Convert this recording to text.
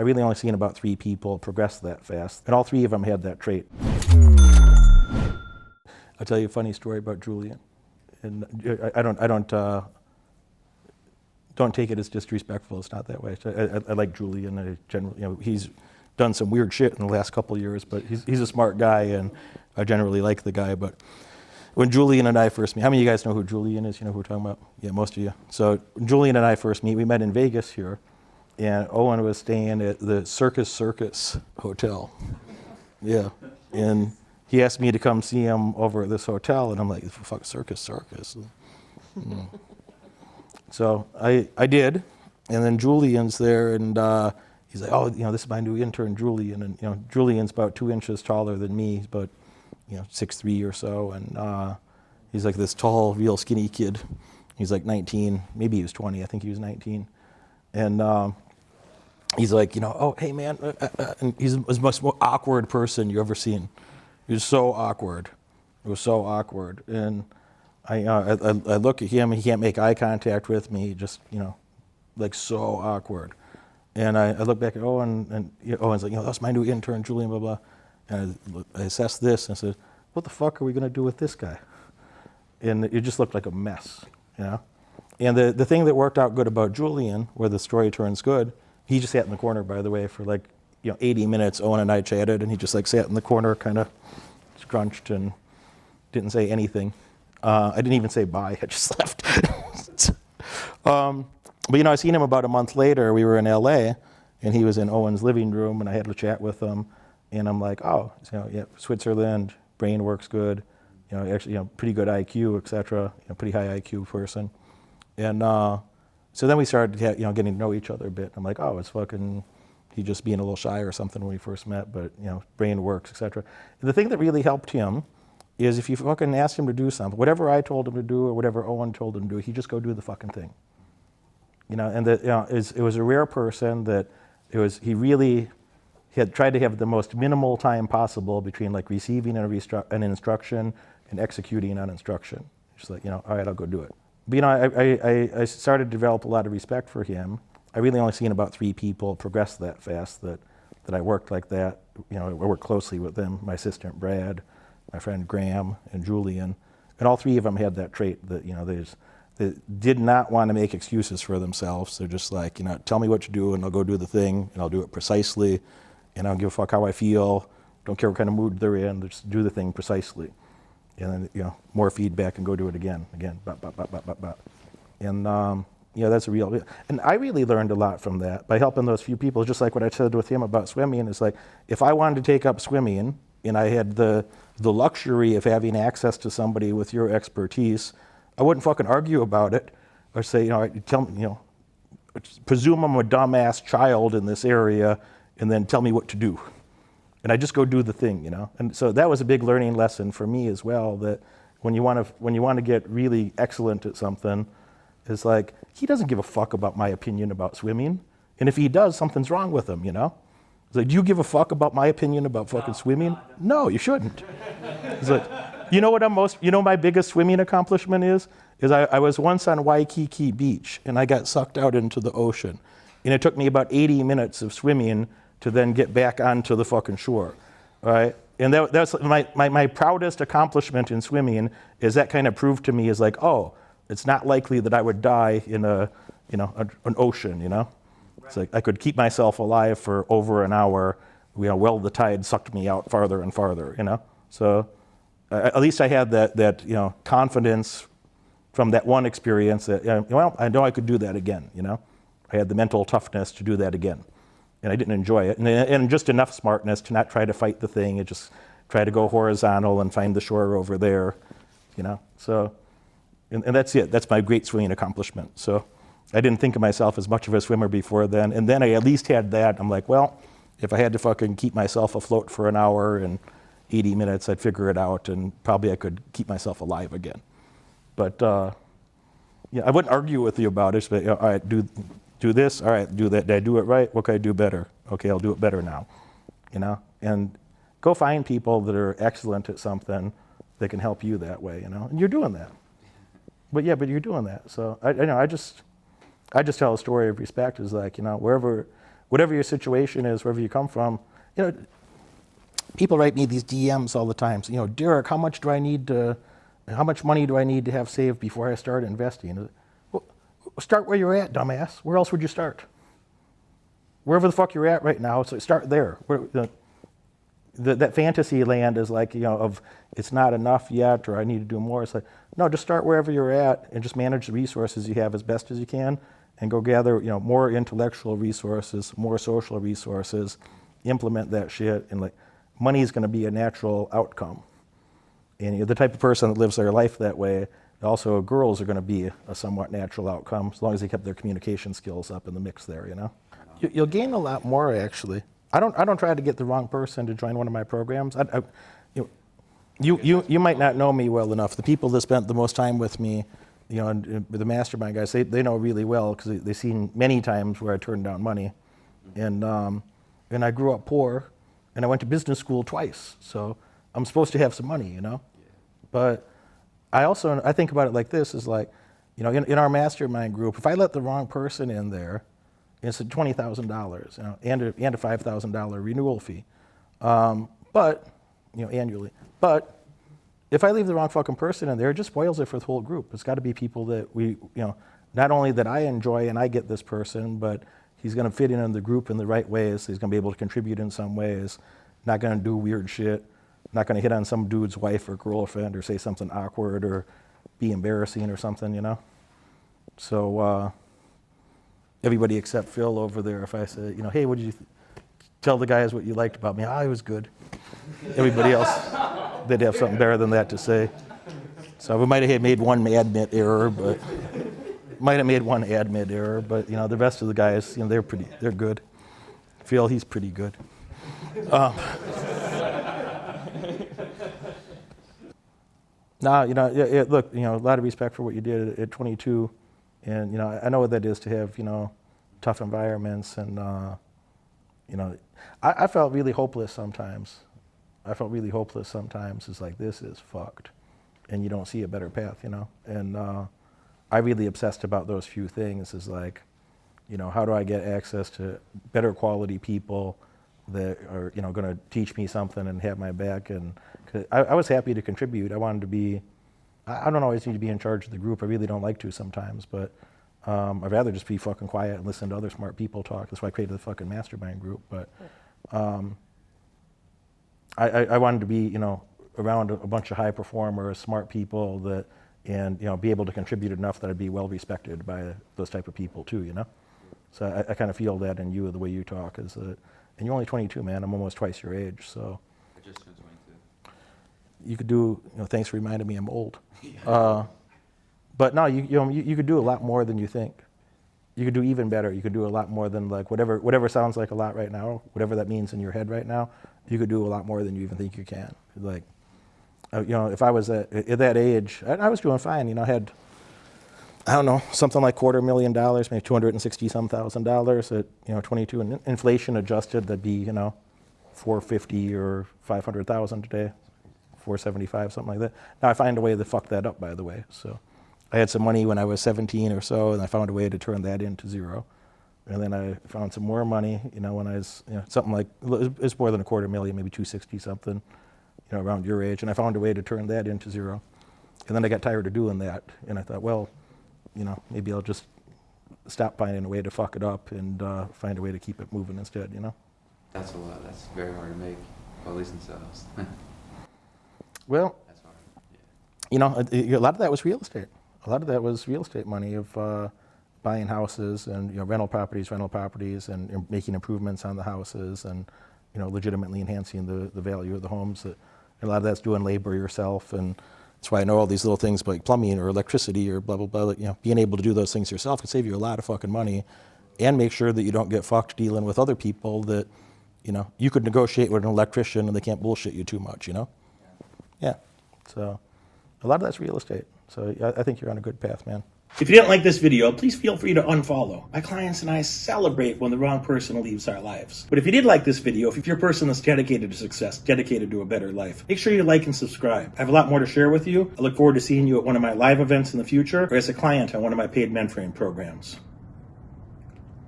I really only seen about 3 people progress that fast, and all 3 of them had that trait. I'll tell you a funny story about Julian, and I don't take it as disrespectful. It's not that way. I like Julian. I generally, he's done some weird shit in the last couple of years, but he's a smart guy, and I generally like the guy. But when Julian and I first meet, how many of you guys know who Julian is? You know who we're talking about? Yeah, most of you. So when Julian and I first meet, we met in Vegas here, and Owen was staying at the Circus Hotel. Yeah, and he asked me to come see him over at this hotel, and I'm like, fuck, Circus. So I did, and then Julian's there, and he's like, oh, this is my new intern, Julian, and Julian's about 2 inches taller than me. He's about 6'3" or so, and he's like this tall, real skinny kid. He's like 19, maybe he was 20. I think he was 19, and he's like, oh, hey man, and he's the most awkward person you've ever seen. He was so awkward. It was so awkward, and I look at him, and he can't make eye contact with me, just, like so awkward. And I look back at Owen, and Owen's like, that's my new intern, Julian, blah, blah. And I assessed this, and I said, what the fuck are we going to do with this guy? And it just looked like a mess, And the thing that worked out good about Julian, where the story turns good, he just sat in the corner, by the way, for like, 80 minutes. Owen and I chatted, and he just like sat in the corner, kind of scrunched, and didn't say anything. I didn't even say bye, I just left. But I seen him about a month later. We were in LA, and he was in Owen's living room, and I had a chat with him, and I'm like, oh, yeah, Switzerland, brain works good, actually, pretty good IQ, etc. Pretty high IQ person. And so then we started, getting to know each other a bit. I'm like, oh, it's fucking, he just being a little shy or something when we first met, but brain works, etc. And the thing that really helped him is if you fucking asked him to do something, whatever I told him to do or whatever Owen told him to do, he'd just go do the fucking thing. And that it was a rare person that he had tried to have the most minimal time possible between like receiving an instruction and executing an instruction. Just like, all right, I'll go do it. But I started to develop a lot of respect for him. I really only seen about 3 people progress that fast that I worked like that. I worked closely with them, my assistant Brad, my friend Graham, and Julian, and all 3 of them had that trait that they did not want to make excuses for themselves. They're just like, tell me what to do, and I'll go do the thing, and I'll do it precisely, and I don't give a fuck how I feel. Don't care what kind of mood they're in. Just do the thing precisely, and then more feedback, and go do it again, and that's a real. And I really learned a lot from that by helping those few people. Just like what I said with him about swimming, it's like if I wanted to take up swimming, and I had the luxury of having access to somebody with your expertise, I wouldn't fucking argue about it or say, tell me, presume I'm a dumbass child in this area and then tell me what to do. And I just go do the thing, And so that was a big learning lesson for me as well, that when you want to get really excellent at something, it's like, he doesn't give a fuck about my opinion about swimming. And if he does, something's wrong with him, It's like, do you give a fuck about my opinion about fucking swimming? No, you shouldn't. It's like, my biggest swimming accomplishment is I was once on Waikiki Beach, and I got sucked out into the ocean. And it took me about 80 minutes of swimming to then get back onto the fucking shore, right? And that's my proudest accomplishment in swimming, is that kind of proved to me is like, oh, it's not likely that I would die in an ocean, It's like I could keep myself alive for over an hour, while the tide sucked me out farther and farther, So at least I had that confidence from that one experience that, I know I could do that again, I had the mental toughness to do that again. And I didn't enjoy it. And just enough smartness to not try to fight the thing and just try to go horizontal and find the shore over there, So, and that's it. That's my great swimming accomplishment. So I didn't think of myself as much of a swimmer before then. And then I at least had that. I'm like, well, if I had to fucking keep myself afloat for an hour and 80 minutes, I'd figure it out, and probably I could keep myself alive again. But I wouldn't argue with you about it. But all right, do this. All right, do that. Did I do it right? What can I do better? Okay, I'll do it better now. And go find people that are excellent at something that can help you that way. And you're doing that. But you're doing that. So I just tell a story of respect. Is like, wherever whatever your situation is, wherever you come from, you know, people write me these DMs all the time. So, you know, Derek, how much money do I need to have saved before I start investing? Well, start where you're at, dumbass. Where else would you start? Wherever the fuck you're at right now, so start there. That fantasy land is like, you know, of it's not enough yet, or I need to do more. It's like, no, just start wherever you're at and just manage the resources you have as best as you can, and go gather, you know, more intellectual resources, more social resources, implement that shit, and like, money is going to be a natural outcome. And you're the type of person that lives their life that way. Also, girls are going to be a somewhat natural outcome, as long as they kept their communication skills up in the mix there, you know? You'll gain a lot more, actually. I don't try to get the wrong person to join one of my programs. You might not know me well enough. The people that spent the most time with me, you know, and the mastermind guys, they know really well, because they've seen many times where I turned down money. And I grew up poor, and I went to business school twice. So I'm supposed to have some money, you know? But I think about it like this, is like, you know, in our mastermind group, if I let the wrong person in there, it's a $20,000, you know, and a $5,000 renewal fee, but, you know, annually. But if I leave the wrong fucking person in there, it just spoils it for the whole group. It's got to be people that we, you know, not only that I enjoy and I get this person, but he's going to fit in the group in the right ways. He's going to be able to contribute in some ways, not going to do weird shit, not going to hit on some dude's wife or girlfriend or say something awkward or be embarrassing or something, you know? So, everybody except Phil over there, if I say, you know, hey, what did you tell the guys what you liked about me? He was good. Everybody else, they'd have something better than that to say. So we might have made one admit error, but you know, the rest of the guys, you know, they're good. Phil, he's pretty good. No, you know, look, you know, a lot of respect for what you did at 22. And, you know, I know what that is to have, you know, tough environments. And, you know, I felt really hopeless sometimes. It's like, this is fucked. And you don't see a better path, you know. And I really obsessed about those few things, is like, you know, how do I get access to better quality people that are, you know, going to teach me something and have my back. And 'cause I was happy to contribute. I wanted to be, I don't always need to be in charge of the group. I really don't like to sometimes, but I'd rather just be fucking quiet and listen to other smart people talk. That's why I created the fucking mastermind group. But I wanted to be, you know, around a bunch of high performers, smart people that, and, you know, be able to contribute enough that I'd be well respected by those type of people too, you know? So I kind of feel that in you, the way you talk, is that, and you're only 22, man. I'm almost twice your age, so. I just turned 22. You could do, you know, thanks for reminding me I'm old. But no, you could do a lot more than you think. You could do even better. You could do a lot more than, like, whatever sounds like a lot right now, whatever that means in your head right now, you could do a lot more than you even think you can. Like, you know, if I was at that age, I was doing fine. You know, I had, I don't know, something like $250,000, maybe $260,000 at, you know, 22, and inflation adjusted, that'd be, you know, $450,000 or $500,000 today, $475,000, something like that. Now I find a way to fuck that up, by the way. So I had some money when I was 17 or so, and I found a way to turn that into zero. And then I found some more money, you know, when I was, you know, something like, it's more than $250,000, maybe 260 something, you know, around your age. And I found a way to turn that into zero. And then I got tired of doing that. And I thought, well, you know, maybe I'll just stop finding a way to fuck it up and find a way to keep it moving instead, you know? That's a lot. That's very hard to make, well, at least in sales. Well, That's hard. Yeah. you know, a lot of that was real estate. A lot of that was real estate money of buying houses and, you know, rental properties, and making improvements on the houses, and, you know, legitimately enhancing the value of the homes. And a lot of that's doing labor yourself, and that's why I know all these little things like plumbing or electricity or blah, blah, blah. You know, being able to do those things yourself can save you a lot of fucking money, and make sure that you don't get fucked dealing with other people that, you know, you could negotiate with an electrician and they can't bullshit you too much, you know? Yeah. So a lot of that's real estate. So I think you're on a good path, man. If you didn't like this video, please feel free to unfollow. My clients and I celebrate when the wrong person leaves our lives. But if you did like this video, if you're a person that's dedicated to success, dedicated to a better life, make sure you like and subscribe. I have a lot more to share with you. I look forward to seeing you at one of my live events in the future, or as a client on one of my paid mentoring programs.